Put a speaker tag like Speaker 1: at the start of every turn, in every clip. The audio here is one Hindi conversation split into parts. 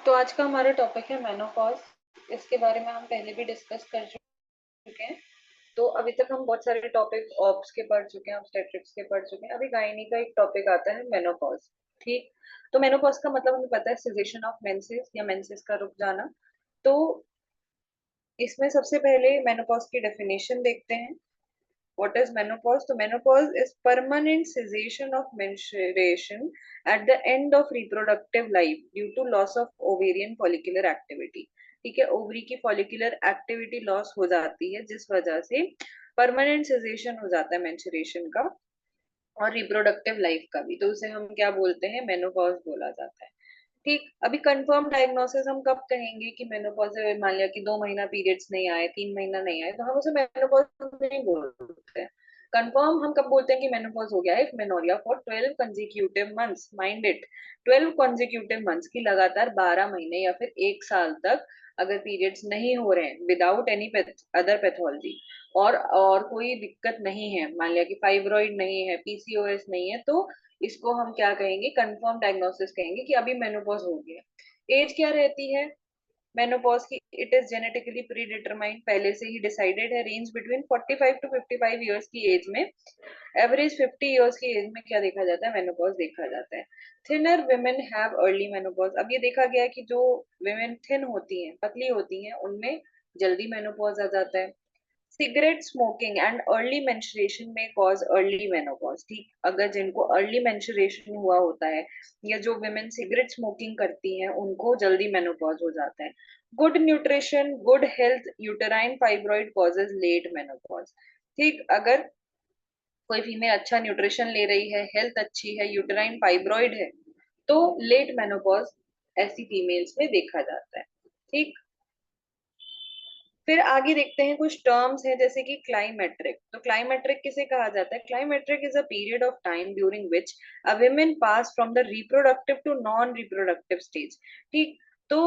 Speaker 1: तो आज का हमारा टॉपिक है मेनोपॉज। इसके बारे में हम पहले भी डिस्कस कर चुके हैं। तो अभी तक हम बहुत सारे टॉपिक ऑब्स के पढ़ चुके हैं, ऑब्स्टेट्रिक्स के पढ़ चुके हैं। अभी गायनी का एक टॉपिक आता है मेनोपॉज। ठीक। तो मेनोपॉज का मतलब हमें पता है सिजेशन ऑफ मेंसेस या मेंसेस का रुक जाना। तो इसमें सबसे पहले मेनोपॉज की डेफिनेशन देखते हैं। What is menopause? So menopause is permanent cessation of menstruation at the end of reproductive life due to loss of ovarian follicular activity. ठीक है, ओवरी की फॉलिकुलर एक्टिविटी लॉस हो जाती है जिस वजह से परमानेंट सेजेशन हो जाता है मेंस्ट्रुएशन का और रिप्रोडक्टिव लाइफ का भी। तो उसे हम क्या बोलते हैं? मेनोपॉज बोला जाता है। ठीक। अभी कंफर्म डायग्नोसिस हम कब कहेंगे कि मेनोपॉज है? मान लिया कि 2 महीना पीरियड्स नहीं आए, 3 महीना नहीं आए, तो हम उसे मेनोपॉज नहीं बोलते हैं। कंफर्म हम कब बोलते हैं कि मेनोपॉज हो गया है? Menorrhoea for 12 consecutive months, mind it. 12 consecutive months की लगातार 12 महीने या फिर 1 साल तक अगर पीरियड्स नहीं हो रहे हैं विदाउट एनी अदर पैथोलॉजी और कोई दिक्कत नहीं है, मान लिया कि फाइब्रॉइड नहीं है, पीसीओएस नहीं है, तो इसको हम क्या कहेंगे? कंफर्म डायग्नोसिस कहेंगे कि अभी मेनोपॉज हो गया। एज क्या रहती है मेनोपॉज की? It is genetically pre determined, पहले से ही डिसाइडेड है। रेंज बिटवीन 45 to 55 ईयर्स की एज में, एवरेज 50 ईयर्स की एज में क्या देखा जाता है? मेनोपॉज देखा जाता है। Thinner women have early menopause. अब ये देखा गया है कि जो women थिन होती हैं, पतली होती हैं, उनमें जल्दी मेनोपॉज आ जाता है। Cigarette smoking and early menstruation में कॉज अर्ली मेनोपॉज। ठीक, अगर जिनको अर्ली मेंस्ट्रुएशन हुआ होता है या जो विमेन सिगरेट स्मोकिंग करती हैं उनको जल्दी मेनोपॉज हो जाता है। Good nutrition, good health, uterine fibroid causes late menopause. ठीक, अगर कोई फीमेल अच्छा न्यूट्रिशन ले रही है, हेल्थ अच्छी है, यूटेराइन फाइब्रॉइड है, तो लेट मेनोपॉज ऐसी फीमेल्स में देखा जाता है। ठीक। फिर आगे देखते हैं कुछ टर्म्स हैं जैसे कि क्लाइमेट्रिक। तो क्लाइमेट्रिक किसे कहा जाता है? Climacteric is a period of time during which a women pass from the reproductive to non reproductive stage. ठीक। तो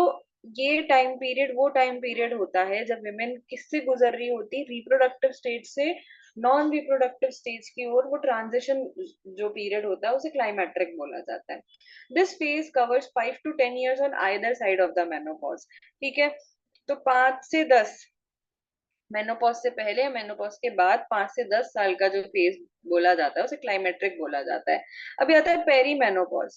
Speaker 1: ये टाइम पीरियड वो टाइम पीरियड होता है जब वुमेन किससे गुजर रही होती है? रिप्रोडक्टिव स्टेज से नॉन रिप्रोडक्टिव स्टेज की ओर। वो ट्रांजिशन जो पीरियड होता है उसे क्लाइमेट्रिक बोला जाता है। This phase covers 5 to 10 years on either side of the menopause. ठीक है। तो 5 से 10, मेनोपॉज से पहले या मेनोपॉज के बाद 5 से 10 साल का जो फेज बोला जाता है उसे क्लाइमेट्रिक बोला जाता है। अभी आता है पेरी मेनोपॉज।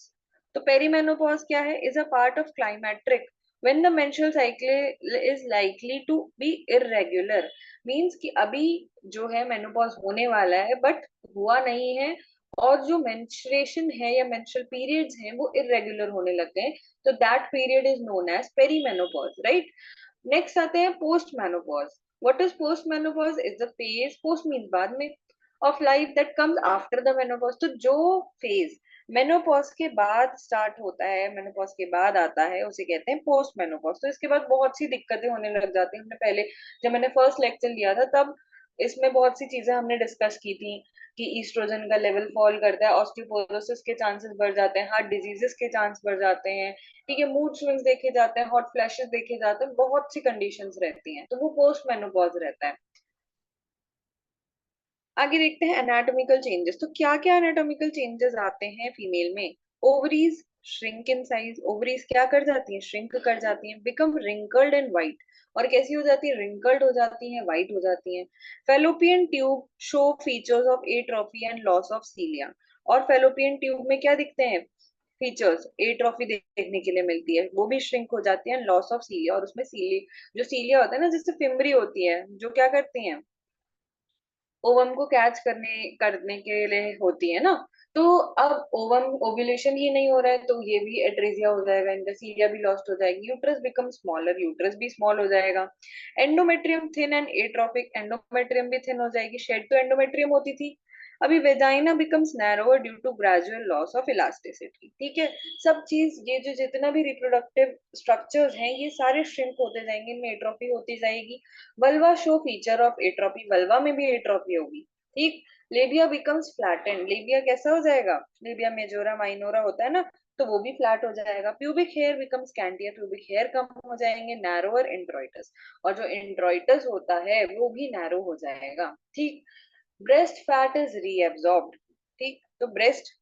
Speaker 1: तो पेरी मेनोपॉज क्या है? Is a part of climacteric when the menstrual cycle is likely to be irregular. Means कि अभी जो है मेनोपॉज होने वाला है बट हुआ नहीं है, और जो मेंस्ट्रुएशन है या मेंस्ट्रुअल पीरियड्स हैं वो इरेगुलर होने लग गए, तो that period is known as perimenopause, right. Next आते हैं post menopause. What is post menopause? Is the phase, post mean बाद में, of life that comes after the menopause. तो जो फेज मेनोपॉज के बाद स्टार्ट होता है, मेनोपॉज के बाद आता है, उसे कहते हैं पोस्ट मेनोपॉज। तो इसके बाद बहुत सी दिक्कतें होने लग जाती हैं। हमने पहले जब मैंने फर्स्ट लेक्चर लिया था तब इसमें बहुत सी चीजें हमने डिस्कस की थी कि ईस्ट्रोजन का लेवल फॉल करता है, ऑस्टियोपोरोसिस के चांसेस बढ़ जाते हैं, हार्ट डिजीजेस के चांस बढ़ जाते हैं। ठीक है, मूड स्विंग्स देखे जाते हैं, हॉट फ्लैशेस देखे जाते हैं, बहुत सी कंडीशंस रहती हैं, तो वो पोस्ट मेनोपॉज रहता है। आगे देखते हैं एनाटॉमिकल चेंजेस। तो क्या क्या एनाटॉमिकल चेंजेस आते हैं फीमेल में? Ovaries shrink in size. Ovaries क्या कर जाती हैं? श्रिंक कर जाती हैं। Become wrinkled and white. और कैसी हो जाती है? रिंकल्ड हो जाती हैं, व्हाइट हो जाती हैं। Fallopian tube show features of atrophy and loss of सीलिया। और फेलोपियन ट्यूब में क्या दिखते हैं फीचर्स? एट्रोफी देखने के लिए मिलती है, वो भी श्रिंक हो जाती है, लॉस ऑफ सीलिया। और उसमें सीली जो सीलिया होता है ना, जिससे फिम्बरी होती है, जो क्या करती है ओवम को कैच करने करने के लिए होती है ना। तो अब ओवम ओव्यूलेशन ही नहीं हो रहा है तो ये भी एट्रेजिया हो जाएगा, इंटरसीलिया भी लॉस्ट हो जाएगी, यूट्रस बिकम स्मॉलर, यूट्रस भी स्मॉल हो जाएगा। Endometrium thin and atrophic. Endometrium भी थिन हो जाएगी, शेड तो एंडोमेट्रियम होती थी। अभी vagina becomes narrower due to gradual loss of elasticity. ठीक है, सब चीज ये जो जितना भी रिप्रोडक्टिव स्ट्रक्चर्स हैं ये सारे श्रिंक होते जाएंगे, इनमें एट्रोफी होती जाएगी। Vulva show feature of atrophy. Vulva में भी एट्रोपी होगी। ठीक। लेबिया बिकम्स फ्लैटेंड। लेबिया कैसा हो जाएगा? लेबिया मेजोरा माइनोरा होता है ना, तो वो भी फ्लैट हो जाएगा। Pubic hair becomes scantier. Pubic hair कम हो जाएंगे। Narrower introitus. और जो इंड्रॉइटस होता है वो भी नैरो हो जाएगा। ठीक। Breast fat is reabsorbed. ठीक। तो ब्रेस्ट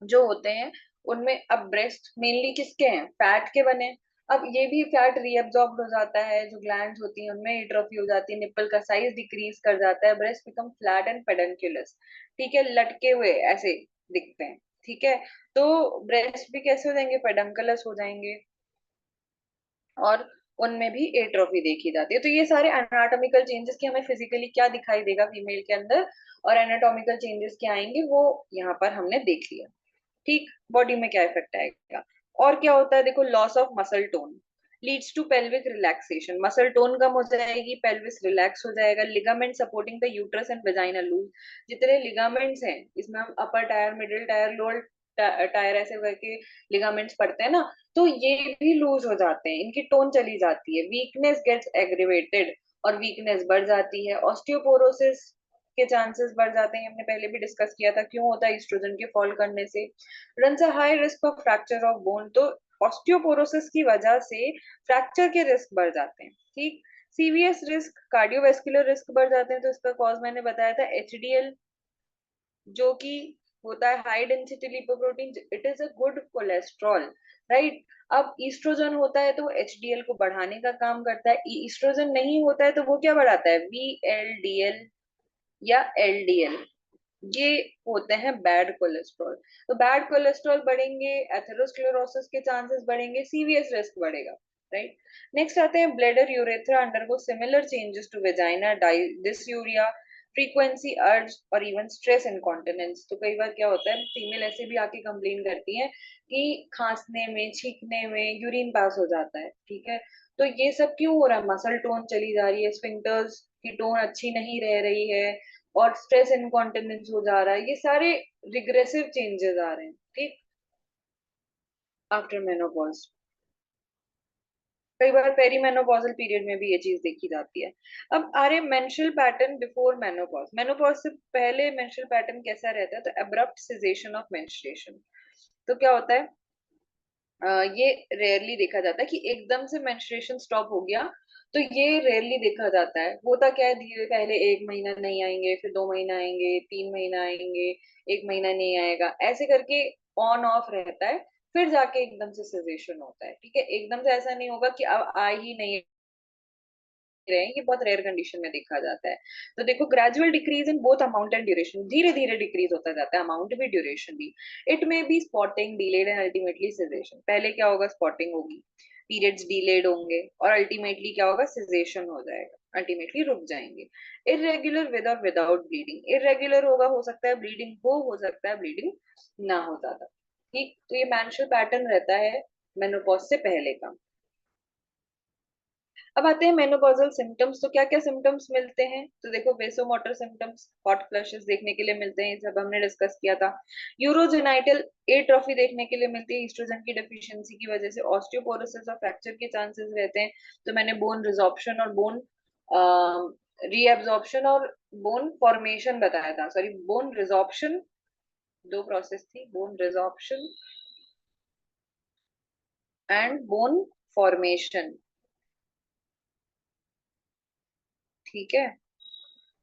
Speaker 1: जो होते हैं उनमें अब ब्रेस्ट मेनली किसके हैं? फैट के बने। अब ये भी फैट रीअब्सॉर्ब्ड हो जाता है, जो ग्लैंड्स होती हैं उनमें एट्रोफी हो जाती है, निप्पल का साइज डिक्रीज कर जाता है, ब्रेस्ट बिकम फ्लैट एंड पेडंकुलस, ठीक है, लटके हुए ऐसे दिखते हैं, ठीक है। तो ब्रेस्ट भी कैसे हो जाएंगे, पेडंकुलस हो जाएंगे, और उनमें भी एट्रोफी देखी जाती है। तो ये सारे एनाटॉमिकल चेंजेस कि हमें फिजिकली क्या दिखाई देगा फीमेल के अंदर और एनाटॉमिकल चेंजेस क्या आएंगे, वो यहाँ पर हमने देख लिया। ठीक, बॉडी में क्या इफेक्ट आएगा। और क्या होता है, देखो, loss of muscle tone leads to pelvic relaxation, muscle tone कम हो जाएगी, पेल्विस रिलैक्स हो जाएगा, ligament supporting the uterus and vagina loose, जितने लिगामेंट्स हैं इसमें हम upper tier, middle tier, lower tier ऐसे करके लिगामेंट्स पढ़ते हैं ना, तो ये भी लूज हो जाते हैं, इनकी टोन चली जाती है, वीकनेस गेट्स एग्रीवेटेड और वीकनेस बढ़ जाती है, ऑस्टियोपोरोसिस के चांसेस बढ़ जाते हैं, हमने पहले भी डिस्कस किया था क्यों होता है ईस्ट्रोजन के फॉल करने से, run a high risk of fracture of bone, तो ऑस्टियोपोरोसिस की वजह से फ्रैक्चर के रिस्क बढ़ जाते हैं, ठीक। सीवीएस रिस्क, कार्डियोवेस्कुलर रिस्क बढ़ जाते हैं, तो इसका कॉज मैंने बताया था एचडीएल, जो कि होता है high density lipoprotein, it is a good cholesterol, right. अब ईस्ट्रोजन होता है तो वो एचडीएल को बढ़ाने का काम करता है, ईस्ट्रोजन नहीं होता है तो वो क्या बढ़ाता है, वीएलडीएल या एलडीएल, ये होते हैं बैड कोलेस्ट्रॉल। तो बैड कोलेस्ट्रॉल बढ़ेंगे, एथेरोस्क्लेरोसिस के चांसेस बढ़ेंगे, सीवीएस रिस्क बढ़ेगा, राइट। नेक्स्ट आते हैं bladder urethra undergo similar changes to vagina, dysuria, frequency, urge और इवन स्ट्रेस इनकॉन्टिनेंस। तो कई बार क्या होता है, फीमेल ऐसे भी आके कंप्लेन करती है कि खांसने में, छींकने में यूरिन पास हो जाता है, ठीक है। तो ये सब क्यों हो रहा है, मसल टोन चली जा रही है, स्फिंक्टर्स की टोन अच्छी नहीं रह रही है, और स्ट्रेस इनकॉन्टिनेंस हो जा रहा है, ये सारे रिग्रेसिव चेंजेस आ रहे हैं, ठीक, आफ्टर मेनोपॉज। कई बार पेरीमेनोपॉजल पीरियड में भी ये चीज देखी जाती है। अब आ रहे menstrual pattern before menopause, menopause से पहले मेंस्ट्रुअल पैटर्न कैसा रहता है, तो अब्रप्ट सिजेशन ऑफ मेंस्ट्रुएशन। तो क्या होता है, ये रेयरली देखा जाता है कि एकदम से मेंस्ट्रुएशन स्टॉप हो गया, तो ये रेयरली देखा जाता है। होता क्या है, धीरे पहले 1 महीना नहीं आएंगे, फिर 2 महीना आएंगे, 3 महीना आएंगे, 1 महीना नहीं आएगा, ऐसे करके ऑन ऑफ रहता है, फिर जाके एकदम से सेजेशन होता है, ठीक है। एकदम से ऐसा नहीं होगा कि अब आ ही नहीं रहे हैं, ये बहुत रेयर कंडीशन में देखा जाता है। तो देखो, gradual decrease in both amount and duration, धीरे धीरे डिक्रीज होता जाता है, अमाउंट भी ड्यूरेशन भी। It may be spotting, delayed and ultimately caseation. पहले क्या होगा, स्पॉटिंग होगी, पीरियड्स डिलेड होंगे, और अल्टीमेटली क्या होगा, सिजेशन हो जाएगा, अल्टीमेटली रुक जाएंगे। इरेगुलर विद और विदाउट ब्लीडिंग, इरेगुलर होगा, हो सकता है ब्लीडिंग हो सकता है ब्लीडिंग ना हो ज्यादा, ठीक। तो ये मेंस्ट्रुअल पैटर्न रहता है मेनोपॉज से पहले का। अब आते हैं मेनोपॉजल सिम्टम्स, तो क्या क्या सिम्टम्स मिलते हैं, तो देखो, वेसोमोटर सिम्टम्स, हॉट फ्लैशेस देखने के लिए मिलते हैं, ये सब हमने डिस्कस किया था। यूरोजेनाइटल एट्रोफी देखने के लिए मिलती है ईस्ट्रोजन की डेफिशिएंसी की वजह से, ऑस्टियोपोरोसिस और फ्रैक्चर के चांसेस रहते हैं। तो मैंने बोन रिजॉर्प्शन और बोन रीएब्जॉर्प्शन और बोन फॉर्मेशन बताया था, सॉरी, बोन रिजॉर्प्शन, दो प्रोसेस थी, bone resorption and bone formation, ठीक है।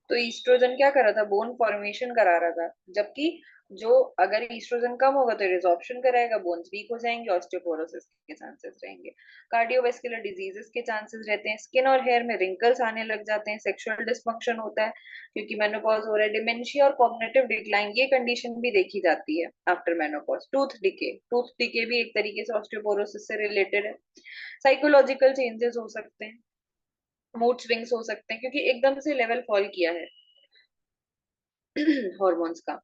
Speaker 1: तो ईस्ट्रोजन क्या कर रहा था, बोन फॉर्मेशन करा रहा था, जबकि जो, अगर ईस्ट्रोजन कम होगा तो रिजॉर्प्शन कराएगा, बोन्स वीक हो जाएंगे, ऑस्टियोपोरोसिस के चांसेस रहेंगे, कार्डियोवेस्कुलर डिजीजेस के चांसेस रहते हैं, स्किन और हेयर में रिंकल्स आने लग जाते हैं, सेक्सुअल डिसफंक्शन होता है क्योंकि मेनोपॉज हो रहा है, डिमेंशिया और कॉग्निटिव डिक्लाइन, ये कंडीशन भी देखी जाती है आफ्टर मेनोपॉज। टूथ डिके भी एक तरीके से ऑस्टियोपोरोसिस से रिलेटेड है। साइकोलॉजिकल चेंजेस हो सकते हैं, मूड स्विंग्स हो सकते हैं, क्योंकि एकदम से लेवल फॉल किया है हॉर्मोन्स का।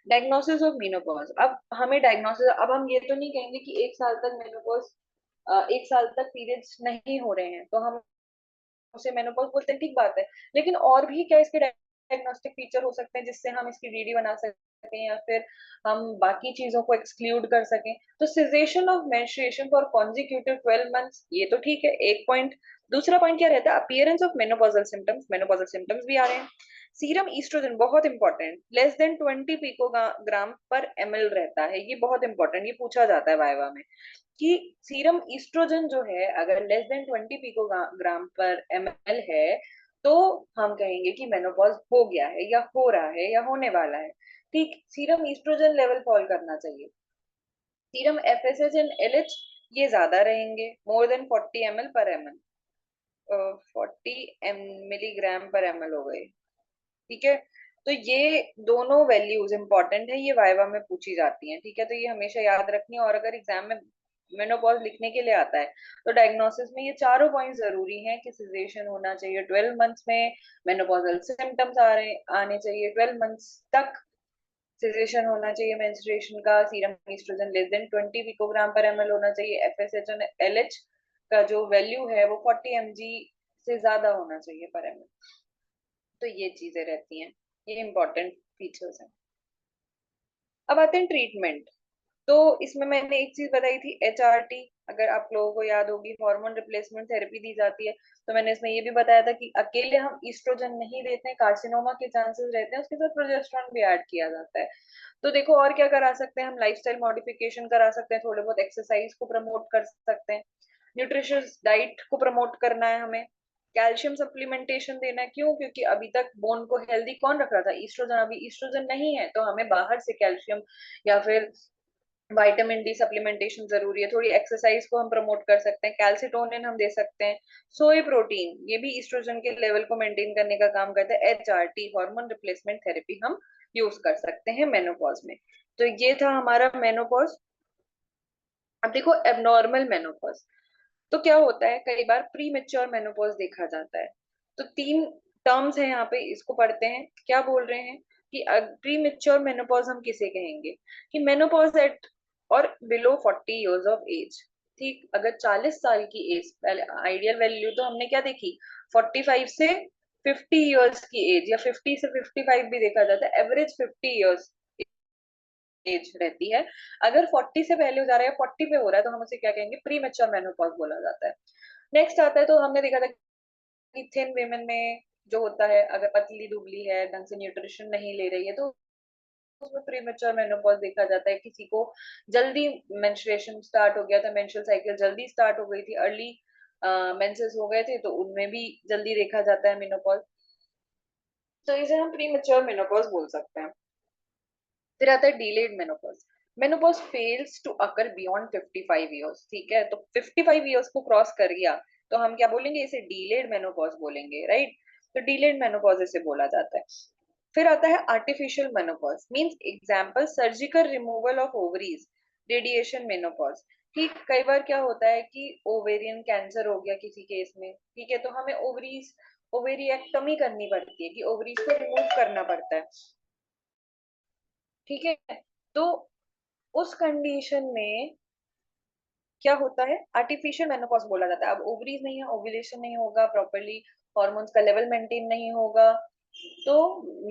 Speaker 1: डायग्नोसिस ऑफ मेनोपॉज, अब हमें डायग्नोसिस, अब हम ये तो नहीं कहेंगे कि 1 साल तक मेनोपॉज, 1 साल तक पीरियड्स नहीं हो रहे हैं तो हम उसे मेनोपॉज बोलते हैं, ठीक बात है, लेकिन और भी क्या इसके डायग्नोस्टिक फीचर हो सकते हैं जिससे हम इसकी डीडी बना सकें या फिर हम बाकी चीजों को एक्सक्लूड कर सकें। तो caseation of menstruation for consecutive 12 months, ये तो ठीक है, एक पॉइंट। दूसरा पॉइंट क्या रहता है, अपीयरेंस ऑफ मेनोपॉजल सिम्टम्स भी आ रहे हैं। सीरम ईस्ट्रोजन बहुत इंपॉर्टेंट, लेस देन 20 पिकोग्राम पर ml रहता है, ये बहुत इंपॉर्टेंट, ये पूछा जाता है वाइवा में कि सीरम ईस्ट्रोजन जो है अगर लेस देन 20 पिकोग्राम पर ml है, तो हम कहेंगे कि मेनोपॉज हो गया है या हो रहा है या होने वाला है, ठीक। सीरम ईस्ट्रोजन लेवल फॉल करना चाहिए, सीरम एफएसएच एंड एलएच ये ज्यादा रहेंगे, मोर देन 40 ml पर ml, 40 मिलीग्राम पर ml हो गए। ठीक है, तो ये दोनों वैल्यूज इंपॉर्टेंट है, ये वाइवा में पूछी जाती हैं। ठीक है, तो ये हमेशा याद रखनी है। और अगर एग्जाम में मेनोपॉज लिखने के लिए आता है तो डायग्नोसिस में ये चारों पॉइंट जरूरी हैं कि सिजेशन होना चाहिए 12 मंथ्स में, मेनोपॉजल सिम्टम्स आ रहे आने चाहिए 12 मंथ्स तक, सिजेशन होना चाहिए मेंस्ट्रुएशन का, serum oestrogen less than 20 picogram पर ml होना चाहिए, एफएसएच और एलएच का जो वैल्यू है वो 40 mg से ज्यादा होना चाहिए पर ml। तो ये चीजें रहती हैं, ये इंपॉर्टेंट फीचर्स हैं। अब आते हैं ट्रीटमेंट। तो इसमें मैंने एक चीज बताई थी, HRT, अगर आप लोगों को याद होगी, हार्मोन रिप्लेसमेंट थेरेपी दी जाती है। तो मैंने इसमें ये भी बताया था कि अकेले हम ईस्ट्रोजन नहीं देते हैं, कार्सिनोमा के चांसेस रहते हैं, उसके साथ प्रोजेस्टेरोन भी ऐड किया जाता है। तो देखो और क्या करा सकते हैं हम, लाइफस्टाइल मॉडिफिकेशन करा सकते हैं, थोड़े बहुत एक्सरसाइज को प्रमोट कर सकते हैं, न्यूट्रिशियस डाइट को प्रमोट करना है हमें, कैल्शियम सप्लीमेंटेशन देना है। क्यों? क्योंकि अभी तक बोन को हेल्दी कौन रख रहा था? ईस्ट्रोजन, अभी ईस्ट्रोजन नहीं है तो हमें बाहर से कैल्शियम या फिर विटामिन डी सप्लीमेंटेशन जरूरी है। थोड़ी एक्सरसाइज को हम प्रमोट कर सकते हैं, कैल्सिटोनिन हम दे सकते हैं, सोई प्रोटीन, ये भी ईस्ट्रोजन के लेवल को मेंटेन करने का काम करता है। HRT हार्मोन रिप्लेसमेंट थेरेपी हम यूज कर सकते हैं मेनोपॉज में। तो ये था हमारा मेनोपॉज। अब देखो एबनॉर्मल मेनोपॉज, तो क्या होता है, कई बार प्री मेच्योर मेनोपॉज देखा जाता है। तो तीन टर्म्स हैं यहाँ पे, इसको पढ़ते हैं। क्या बोल रहे हैं कि प्री मेच्योर मेनोपॉज हम किसे कहेंगे? कि मेनोपॉज एट और बिलो 40 years ऑफ एज। ठीक, अगर 40 साल की एज, पहले आइडियल वैल्यू तो हमने क्या देखी, 45 से 50 years की एज, या 50 से 55 भी देखा जाता है, एवरेज 50 years एज रहती है। अगर 40 से पहले हो जा रहा है, 40 पे हो रहा है, तो हम उसे क्या कहेंगे, प्री मेच्योर मेनोपॉज बोला जाता है। नेक्स्ट आता है, तो हमने देखा था कि थिन वेमेन में जो होता है, अगर पतली दुबली है, ढंग से न्यूट्रिशन नहीं ले रही है, तो उसमें प्रीमेच्योर मेनोपॉज देखा जाता है। किसी को जल्दी मेंस्ट्रुएशन स्टार्ट हो गया था, मेंस्ट्रुअल साइकिल जल्दी स्टार्ट हो गई थी, अर्ली मेंसेस हो गए थे, तो उनमें भी जल्दी देखा जाता है मेनोपॉज। तो इसे हम प्रीमेच्योर मेनोपॉज बोल सकते हैं। फिर आता है delayed menopause. Menopause fails to occur beyond 55 years। ठीक है, तो 55 years को क्रॉस कर गया तो हम क्या बोलेंगे, इसे डिलेड मेनोपॉज बोलेंगे, राइट? तो डिलेड मेनोपॉज इसे बोला जाता है। फिर आता है artificial menopause, means example surgical removal of ovaries, radiation menopause. ठीक, कई बार क्या होता है कि ओवेरियन कैंसर हो गया किसी केस में, ठीक है, तो हमें ओवरीज, ओवेरिएक्टमी करनी पड़ती है, कि ओवरीज को रिमूव करना पड़ता है। ठीक है, तो उस कंडीशन में क्या होता है, आर्टिफिशियल मेनोपॉज बोला जाता है। अब ओवरीज नहीं है, ओव्यूलेशन नहीं होगा प्रॉपरली, हॉर्मोन्स का लेवल मेंटेन नहीं होगा, तो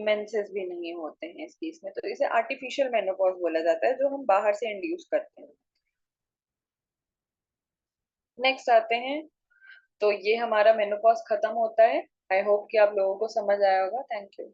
Speaker 1: मेंसेस भी नहीं होते हैं इस केस में, तो इसे आर्टिफिशियल मेनोपॉज बोला जाता है, जो हम बाहर से इंड्यूस करते हैं। नेक्स्ट आते हैं, तो ये हमारा मेनोपॉज खत्म होता है। आई होप कि आप लोगों को समझ आया होगा। Thank you.